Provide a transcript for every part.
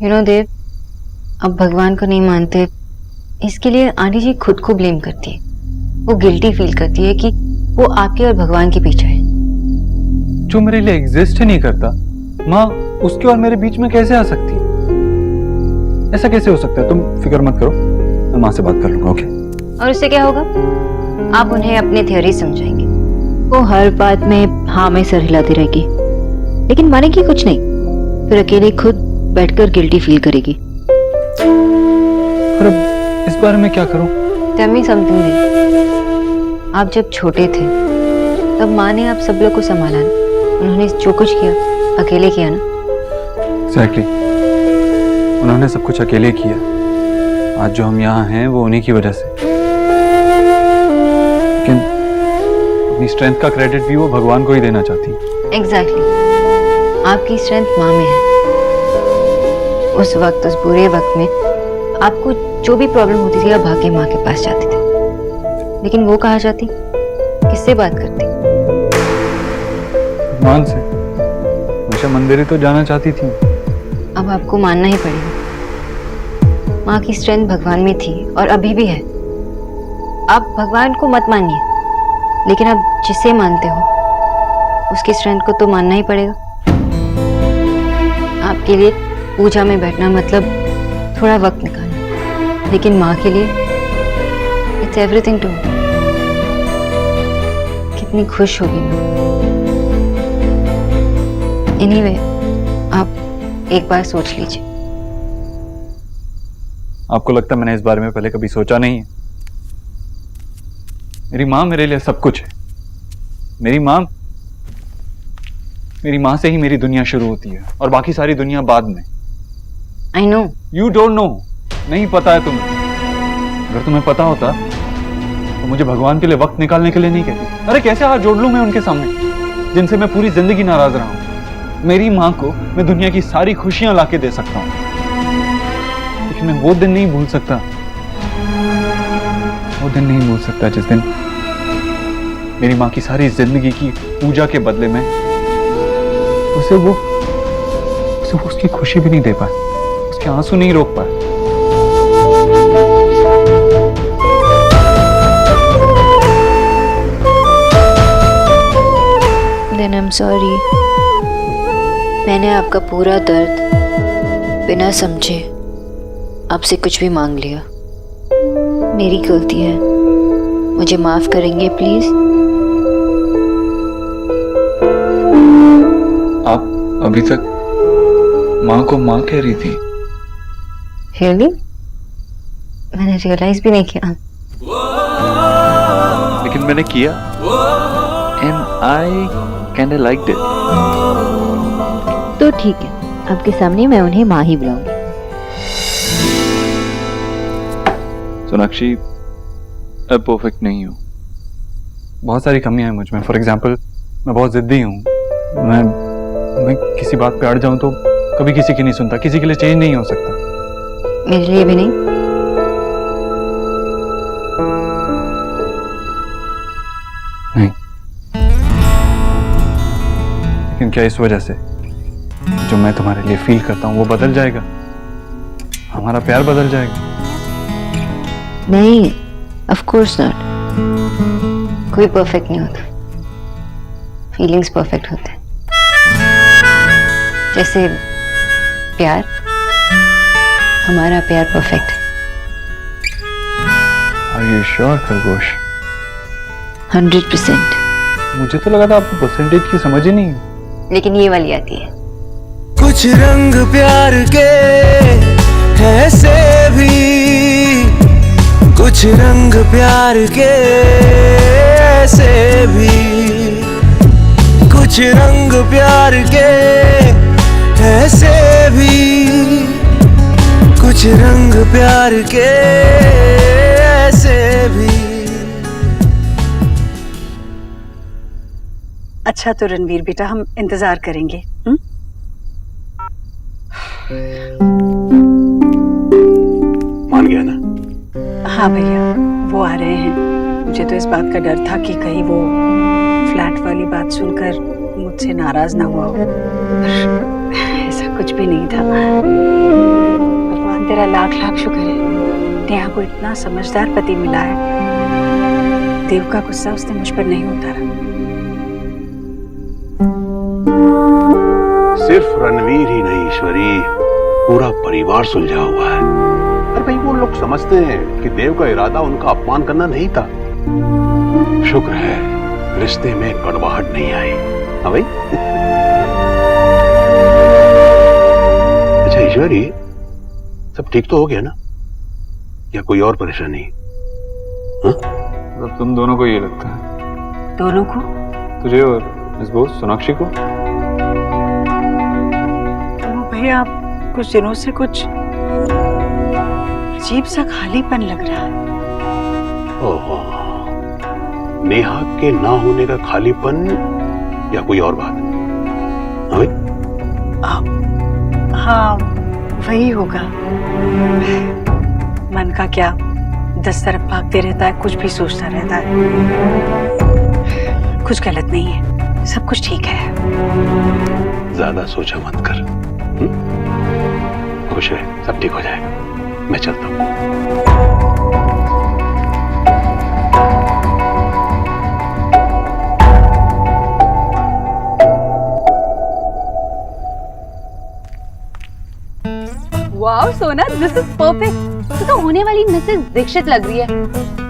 देव, अब भगवान को नहीं मानते, इसके लिए आंटी जी खुद को ब्लेम करती है। वो गिल्टी फील करती है कि वो आपके और भगवान के पीछे है। जो मेरे लिए एग्जिस्ट ही नहीं करता, माँ उसके और मेरे बीच में कैसे आ सकती है? ऐसा कैसे हो सकता है? तुम फिक्र मत करो, मैं माँ से बात कर लूंगा। ओके? और उससे क्या होगा? आप उन्हें अपने थ्योरी समझाएंगे, वो हर बात में हाँ में सर हिलाती रहेगी, लेकिन मानेगी कुछ नहीं, फिर अकेले खुद बैठकर गिल्टी फील करेगी। पर अब इस बारे में क्या करूं? Tell me something देव, आप जब छोटे थे तब माँ ने आप सब लोग को संभाला ना, उन्होंने जो कुछ किया अकेले किया ना। Exactly. उन्होंने सब कुछ अकेले किया। आज जो हम यहाँ हैं वो उन्हीं की वजह से। लेकिन अपनी स्ट्रेंथ का क्रेडिट भी वो भगवान को ही देना चाहती है। Exactly. आपकी स्ट्रेंथ माँ में है। उस वक्त, उस बुरे वक्त में आपको जो भी प्रॉब्लम होती थी आप भागे माँ के पास जाते थे, लेकिन वो कहाँ जाती? किससे बात करती? भगवान से। हमेशा मंदिर ही तो जाना चाहती थी। अब आपको मानना ही पड़ेगा, माँ की स्ट्रेंथ भगवान में थी और अभी भी है। आप भगवान को मत मानिए, लेकिन आप जिसे मानते हो उसकी स्ट्रेंथ को तो मानना ही पड़ेगा। आपके लिए पूजा में बैठना मतलब थोड़ा वक्त निकालना, लेकिन माँ के लिए इट्स एवरीथिंग टू। कितनी खुश होगी माँ। एनीवे, आप एक बार सोच लीजिए। आपको लगता है मैंने इस बारे में पहले कभी सोचा नहीं है? मेरी माँ मेरे लिए सब कुछ है। मेरी माँ से ही मेरी दुनिया शुरू होती है और बाकी सारी दुनिया बाद में। I know. You don't know. नहीं पता है तुम्हें। अगर तुम्हें पता होता तो मुझे भगवान के लिए वक्त निकालने के लिए नहीं कहती। अरे कैसे हाथ जोड़ लूं मैं उनके सामने, जिनसे मैं पूरी जिंदगी नाराज रहा हूं। मेरी माँ को मैं दुनिया की सारी खुशियां लाके दे सकता हूं, लेकिन मैं वो दिन नहीं भूल सकता। वो दिन नहीं भूल सकता जिस दिन मेरी माँ की सारी जिंदगी की पूजा के बदले में उसे वो उसकी खुशी भी नहीं दे पाए, उसके आंसू नहीं रोक पाए। Then I'm sorry. मैंने आपका पूरा दर्द बिना समझे आपसे कुछ भी मांग लिया। मेरी गलती है, मुझे माफ करेंगे प्लीज? आप अभी तक माँ को माँ कह रही थी? Really? मैंने रियलाइज भी नहीं किया। लेकिन मैंने किया, and I kinda liked it. तो ठीक है, आपके सामने मैं उन्हें माँ ही बुलाऊंगी। सोनाक्षी, मैं परफेक्ट नहीं हूँ। बहुत सारी कमियां हैं मुझ में। फॉर एग्जाम्पल, मैं बहुत जिद्दी हूँ। मैं किसी बात पे अड़ जाऊं तो कभी किसी की नहीं सुनता, किसी के लिए चेंज नहीं हो सकता। मेरे लिए भी नहीं। नहीं। लेकिन क्या इस वजह से जो मैं तुम्हारे लिए फील करता हूँ वो बदल जाएगा? हमारा प्यार बदल जाएगा? नहीं, ऑफ कोर्स नॉट। कोई परफेक्ट नहीं होता, फीलिंग्स परफेक्ट होते हैं। जैसे प्यार, हमारा प्यार परफेक्ट है। Are you sure, खरगोश? 100%। मुझे तो लगा था आपको परसेंटेज की समझ ही नहीं है। लेकिन ये वाली आती है। कुछ रंग प्यार के ऐसे भी, कुछ रंग प्यार के ऐसे भी, कुछ रंग प्यार के ऐसे भी, कुछ रंग प्यार के ऐसे भी। अच्छा तो रणवीर बेटा, हम इंतजार करेंगे। मान गया ना? हाँ भैया, वो आ रहे हैं। मुझे तो इस बात का डर था कि कहीं वो फ्लैट वाली बात सुनकर मुझसे नाराज ना हुआ हो, पर ऐसा कुछ भी नहीं था। भगवान तेरा लाख लाख शुक्र है, नेहा को इतना समझदार पति मिला है। देव का गुस्सा उसने मुझ पर नहीं उतारा। सिर्फ रणवीर ही नहीं ईश्वरी, पूरा परिवार सुलझा हुआ है। अरे भाई वो लोग समझते हैं कि देव का इरादा उनका अपमान करना नहीं था। शुक्र है रिश्ते में कड़वाहट नहीं आई। हाँ भाई। अच्छा ईश्वरी, सब ठीक तो हो गया ना, या कोई और परेशानी? मतलब तुम दोनों को ये लगता है? दोनों को? तुझे और इस बोस सोनाक्षी को? तो भैया कुछ दिनों से कुछ अजीब सा खालीपन लग रहा है। ओहो, नेहा के ना होने का खालीपन या कोई और बात? हाँ भाई? हाँ वही होगा। मन का क्या 10 तरफ भागते रहता है, कुछ भी सोचता रहता है। कुछ गलत नहीं है, सब कुछ ठीक है। ज्यादा सोचा मत कर। खुश रहे, सब ठीक हो जाएगा। मैं चलता हूँ। वाओ सोना, दिस इज परफेक्ट। तू तो होने वाली मिसेस दीक्षित लग रही है।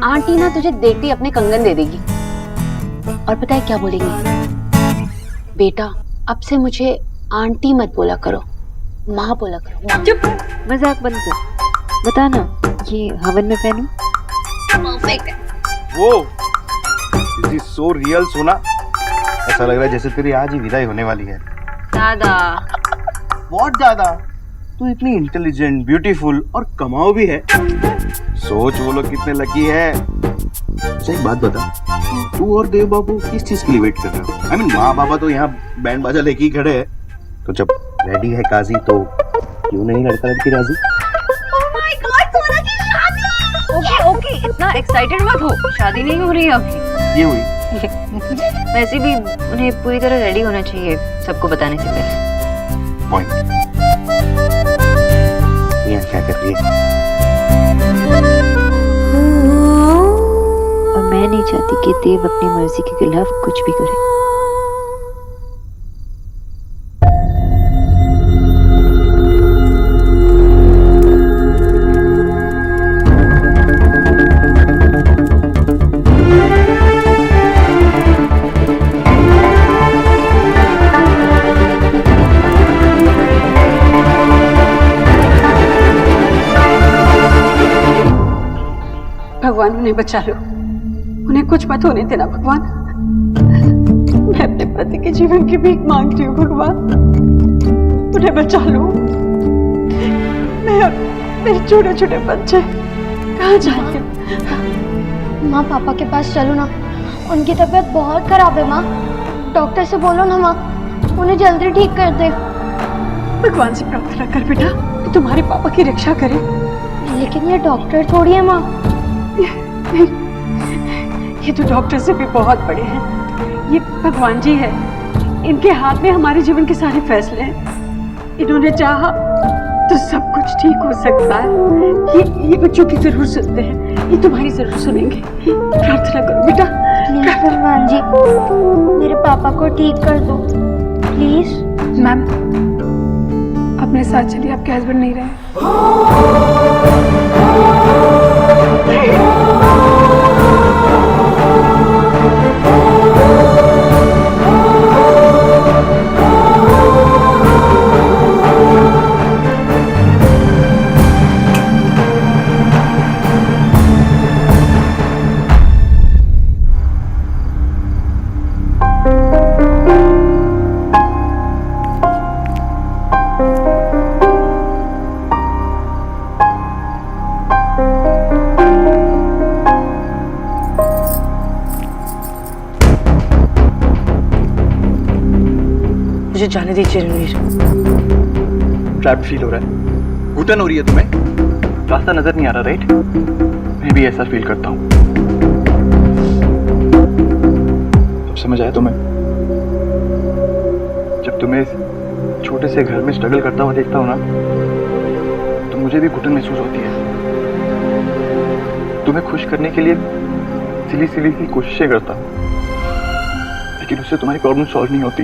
आंटी ना तुझे देखते ही अपने कंगन दे देगी। और पता है क्या बोलेंगी? बेटा अब से मुझे आंटी मत बोला करो, माँ बोला करो। चुप, मजाक बंद कर। बता ना, ये हवन में पहनूं? परफेक्ट है। वो दिस इज सो रियल सोना, ऐसा लग रहा है जैसे तेरी आज ही विदाई होने वाली है। दादा बहुत ज्यादा। तू इतनी इंटेलिजेंट, ब्यूटीफुल और कमाओ भी है। सोच वो लोग कितने लकी है। अच्छा एक बात बता, तू और देव बाबू किस चीज के लिए वेट कर रहे हो? आई मीन माँ बाबा तो यहाँ बैंड बाजा लेके ही खड़े हैं, तो जब रेडी है काजी तो क्यों नहीं लड़का लड़की राजी? ओके ओके, इतना एक्साइटेड मत हो, शादी नहीं हो रही है अभी। ये हुई वैसे भी उन्हें पूरी तरह रेडी होना चाहिए सबको बताने से पहले। पॉइंट। यहाँ क्या कर रही है? और मैं नहीं चाहती कि देव अपनी मर्जी के खिलाफ कुछ भी करे। भगवान उन्हें बचा लो, उन्हें कुछ मत होने देना भगवान। मैं अपने पति के जीवन की भीख मांगती हूँ भगवान, उन्हें बचा लो। मैं और मेरे छोटे छोटे बच्चे कहाँ जाएंगे? माँ पापा के पास चलो ना, उनकी तबीयत बहुत खराब है माँ। डॉक्टर से बोलो ना माँ, उन्हें जल्दी ठीक कर दे। भगवान से प्रार्थना कर बेटा कि तुम्हारे पापा की रक्षा करे। लेकिन ये डॉक्टर थोड़ी है माँ। ये तो डॉक्टर से भी बहुत बड़े हैं। ये भगवान जी है, इनके हाथ में हमारे जीवन के सारे फैसले हैं। इन्होंने चाहा तो सब कुछ ठीक हो सकता है। ये बच्चों की जरूर सुनते हैं, ये तुम्हारी जरूर सुनेंगे। प्रार्थना करो बेटा। प्लीज भगवान जी, मेरे पापा को ठीक कर दो प्लीज। मैम अपने साथ चलिए, आपके हस्बैंड नहीं रहे। मुझे जाने दीजिए रणवीर। ट्रैप्ड फील हो रहा है, घुटन हो रही है तुम्हें, रास्ता नजर नहीं आ रहा, राइट? मैं भी ऐसा फील करता हूँ। अब समझ आया तुम्हें? जब तुम्हें छोटे से घर में स्ट्रगल करता हुआ देखता हूँ ना, तो मुझे भी घुटन महसूस होती है। तुम्हें खुश करने के लिए सिली सिली की कोशिशें करता हूँ, लेकिन उससे तुम्हारी प्रॉब्लम सॉल्व नहीं होती।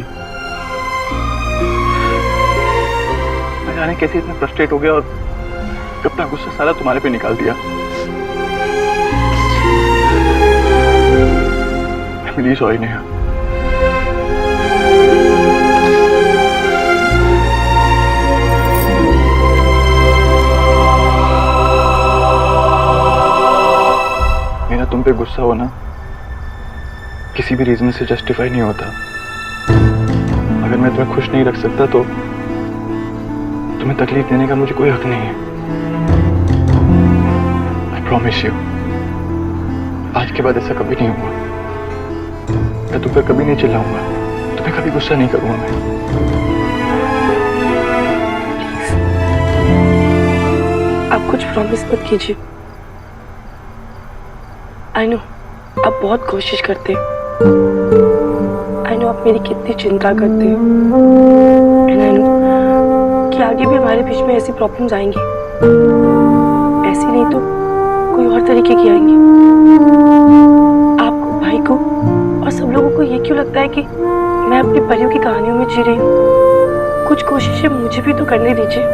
मैं जाने कैसे इतना फ्रस्ट्रेट हो गया और अपना गुस्सा सारा तुम्हारे पे निकाल दिया। Please sorry Neha. मेरा तुम पे गुस्सा होना किसी भी रीजन से जस्टिफाई नहीं होता। अगर मैं तुम्हें खुश नहीं रख सकता तो तुम्हें तकलीफ देने का मुझे कोई हक नहीं है। आई प्रॉमिस यू, आज के बाद ऐसा कभी नहीं हुआ। मैं तुम पर कभी नहीं चिल्लाऊंगा, तुम्हें कभी गुस्सा नहीं करूंगा मैं। आप कुछ प्रॉमिस मत कीजिए। आई नो आप बहुत कोशिश करते हैं। आई नो आप मेरी कितनी चिंता करते हैं। एंड आई नो कि आगे भी हमारे बीच में ऐसी प्रॉब्लम्स आएंगी, ऐसी नहीं तो कोई और तरीके की आएंगी। आपको, भाई को और सब लोगों को ये क्यों लगता है कि मैं अपनी परियों की कहानियों में जी रही हूँ? कुछ कोशिशें मुझे भी तो करने दीजिए।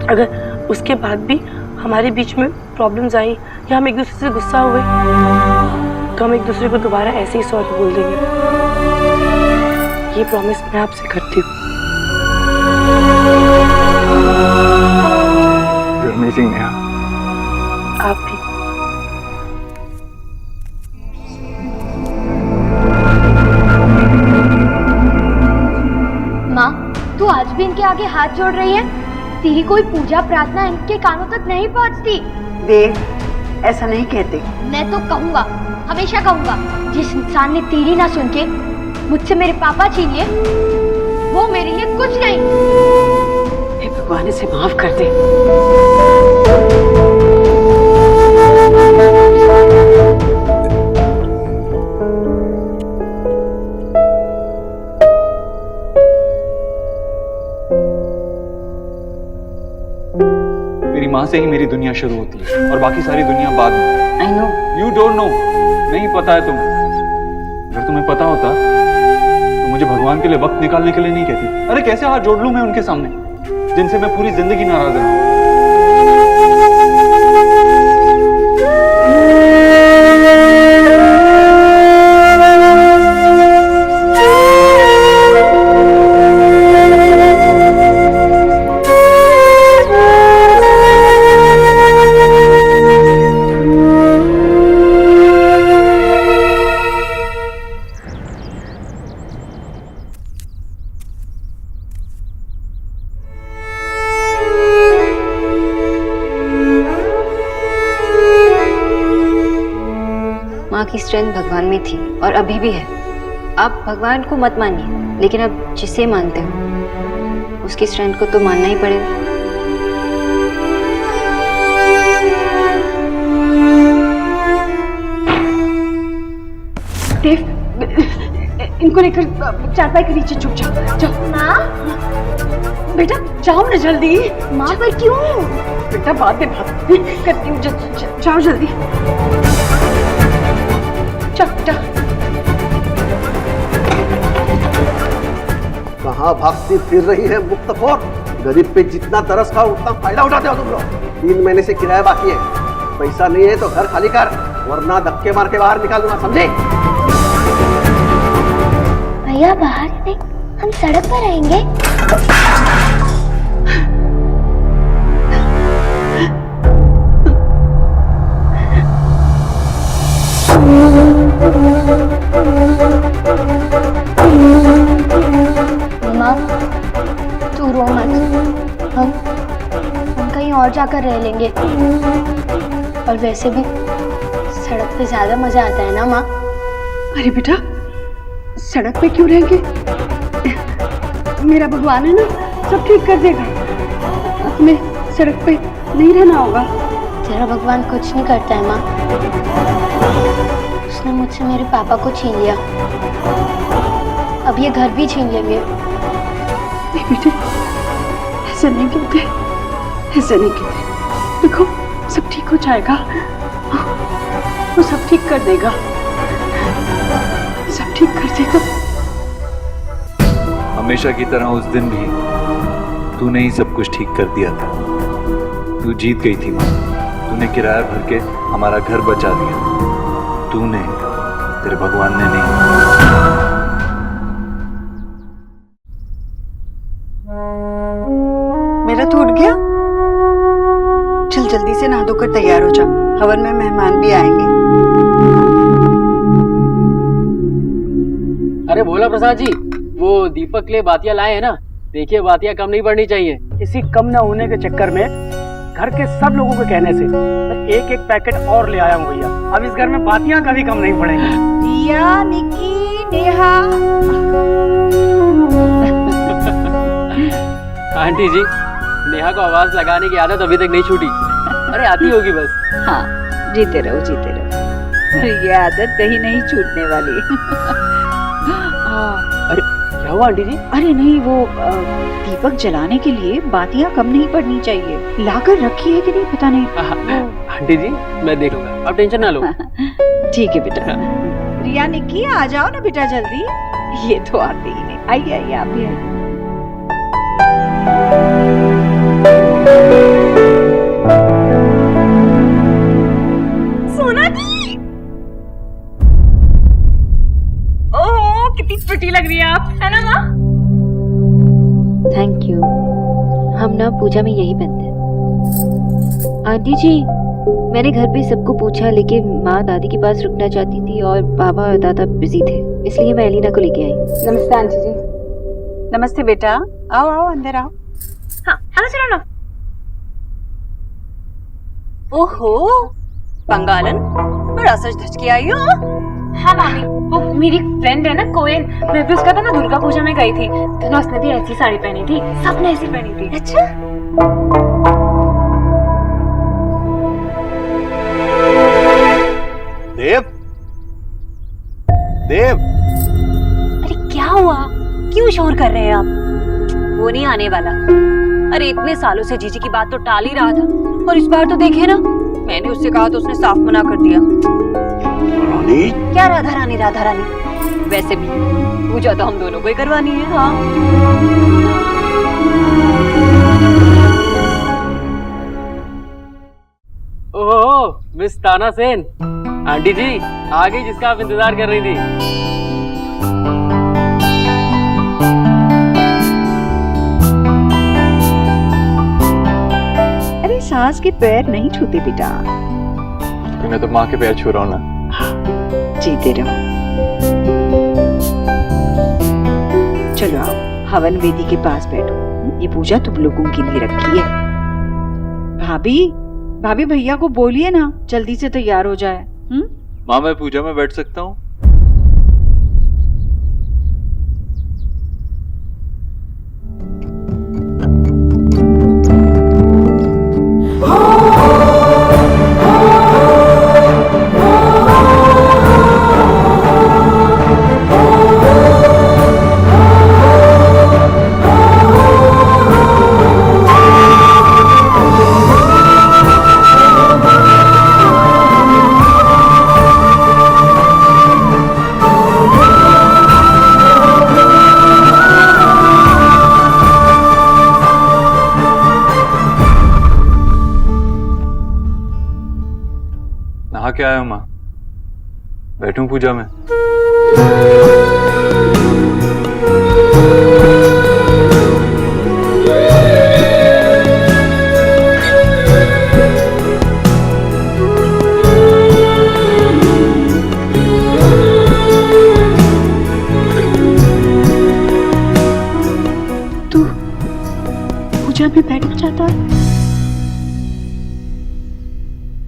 अगर उसके बाद भी हमारे बीच में प्रॉब्लम्स आई या हम एक दूसरे से गुस्सा हुए तो हम एक दूसरे को दोबारा ऐसे ही सॉरी बोल देंगे। ये प्रॉमिस मैं आपसे करती हूँ। You're amazing, Neha. आप भी। माँ, तू आज भी इनके आगे हाथ जोड़ रही है? तेरी कोई पूजा प्रार्थना इनके कानों तक नहीं पहुँचती। देव, ऐसा नहीं कहते। मैं तो कहूँगा, हमेशा कहूँगा, जिस इंसान ने तेरी ना सुन के मुझसे मेरे पापा छीन लिए, वो मेरे लिए कुछ नहीं। हे भगवान, इसे माफ कर दे। मेरी माँ से ही मेरी दुनिया शुरू होती है और बाकी सारी दुनिया बाद में। I know. You don't know, नहीं पता है तुम्हें। अगर तुम्हें पता होता तो मुझे भगवान के लिए वक्त निकालने के लिए नहीं कहती। अरे कैसे हाथ जोड़ लूं मैं उनके सामने, जिनसे मैं पूरी जिंदगी नाराज रहा हूं। माँ की स्ट्रेंथ भगवान में थी और अभी भी है। आप भगवान को मत मानिए, लेकिन अब जिसे मानते हो उसकी स्ट्रेंथ को तो मानना ही पड़ेगा। देव, इनको लेकर चारपाई के नीचे छुप जाओ। जाओ। माँ, बेटा जाओ ना जल्दी। माँ पर क्यों? बेटा बाद में बात करती हूँ। जाओ जल्दी। कहाँ भागती फिर रही है मुक्तखोर? गरीब पे जितना तरस खाओ उतना फायदा उठाते हो तुम लोग। 3 महीने से किराया बाकी है, पैसा नहीं है तो घर खाली कर, वरना धक्के मार के बाहर निकाल दूंगा, समझे? भैया बाहर नहीं, हम सड़क पर रहेंगे। माँ, तू रो मत, हम कहीं और जाकर रह लेंगे। और वैसे भी सड़क पे ज्यादा मजा आता है ना माँ। अरे बेटा, सड़क पे क्यों रहेंगे? मेरा भगवान है ना, सब ठीक कर देगा। हमें सड़क पे नहीं रहना होगा। तेरा भगवान कुछ नहीं करता है माँ। उसने मुझसे मेरे पापा को छीन लिया, अब ये घर भी छीन लेंगे। नहीं बेटे, ऐसे नहीं कहते, ऐसे नहीं कहते। देखो सब ठीक हो जाएगा, वो सब ठीक कर देगा, सब ठीक कर देगा। हमेशा की तरह उस दिन भी तूने ही सब कुछ ठीक कर दिया था। तू जीत गई थी माँ। तूने किराया भर के हमारा घर बचा दिया। तूने, तेरे भगवान ने नहीं। मेरा तो उठ गया। चल जल्दी से नहा धोकर तैयार हो जा, हवन में मेहमान भी आएंगे। अरे भोला प्रसाद जी, वो दीपक के लिए बातियां लाए हैं ना, देखिए बातियां कम नहीं पड़नी चाहिए। इसी कम न होने के चक्कर में घर के सब लोगों के कहने से मैं एक एक पैकेट और ले आया हूँ भैया। अब इस घर में बातियां कभी कम नहीं पड़ेंगी। दिया, निकी, नेहा। आंटी जी, नेहा को आवाज लगाने की आदत अभी तक नहीं छूटी। अरे आती होगी बस। हाँ, जीते रहो जीते रहो, ये आदत कहीं नहीं छूटने वाली। अरे क्या हुआ आंटी जी? अरे नहीं, वो दीपक जलाने के लिए बातियां कम नहीं पड़नी चाहिए, लाकर रखी है कि नहीं पता नहीं। आंटी जी मैं देख लूंगा, आप टेंशन ना लो। ठीक है बेटा। रिया, निक्की आ जाओ ना बेटा जल्दी, ये तो आते ही नहीं। आइए आइए, आप भी आइए। सोना दी, ओह कितनी प्रिटी लग रही है आप, है ना माँ? Thank you. हम ना पूजा में यही पहनते हैं। आंटी जी, मैंने घर पे सबको पूछा, लेकिन माँ दादी के पास रुकना चाहती थी और बाबा और दादा बिजी थे, इसलिए मैं एलिना को लेके आई। नमस्ते आंटी जी। नमस्ते बेटा, आओ आओ अंदर आओ। हाँ आना, चलो ना। ओहो बंगालन, बड़ा सच धज के आई हो। हाँ मामी, वो मेरी फ्रेंड है ना कोयल, मैं भी उसका था ना दुर्गा पूजा में गई थी, तो ना उसने भी ऐसी साड़ी पहनी थी, सबने ऐसी पहनी थी। अच्छा देव, देव, अरे क्या हुआ, क्यों शोर कर रहे हैं आप? वो नहीं आने वाला। अरे इतने सालों से जीजी की बात तो टाल ही रहा था, और इस बार तो देखे ना, मैंने उससे कहा तो उसने साफ मना कर दिया। रानी? क्या राधा रानी राधा रानी, वैसे भी पूजा तो हम दोनों को ही करवानी है। हाँ ओह मिस ताना सेन, आंटी जी आ गई जिसका आप इंतजार कर रही थी। अरे सास के पैर नहीं छूते बेटा। मैं तो माँ के पैर छू रहा हूँ ना। जीते रहो। चलो आओ, हवन वेदी के पास बैठो, ये पूजा तुम लोगों के लिए रखी है। भाभी, भाभी भैया को बोलिए ना जल्दी से तैयार हो जाए। माँ मैं पूजा में बैठ सकता हूँ? नहा के आया हूँ माँ, बैठूं पूजा में? तू पूजा में बैठ जाता,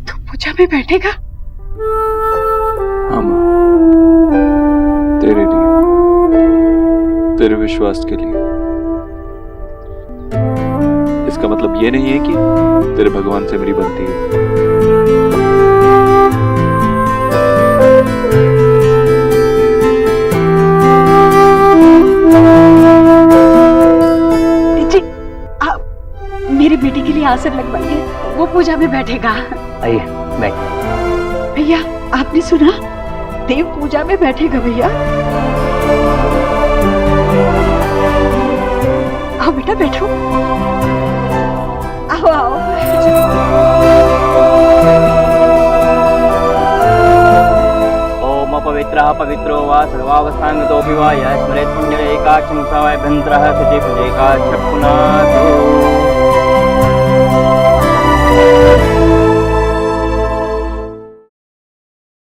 तू पूजा में बैठेगा? हाँ माँ, तेरे लिए, तेरे विश्वास के लिए। इसका मतलब ये नहीं है कि तेरे भगवान से मेरी बनती है। आसन लगवाइए, वो पूजा में बैठेगा। आइए बैठ। भैया आपने सुना, देव पूजा में बैठेगा भैया। आओ बेटा बैठो, आओ आओ। ओम अपवित्रः पवित्रो वा सर्वावस्थांगतोऽपि वा यः स्मरेत् पुण्यम् एकाक्षं सवाभ्यन्तरः शुचि पुजेकाक्ष पुनातो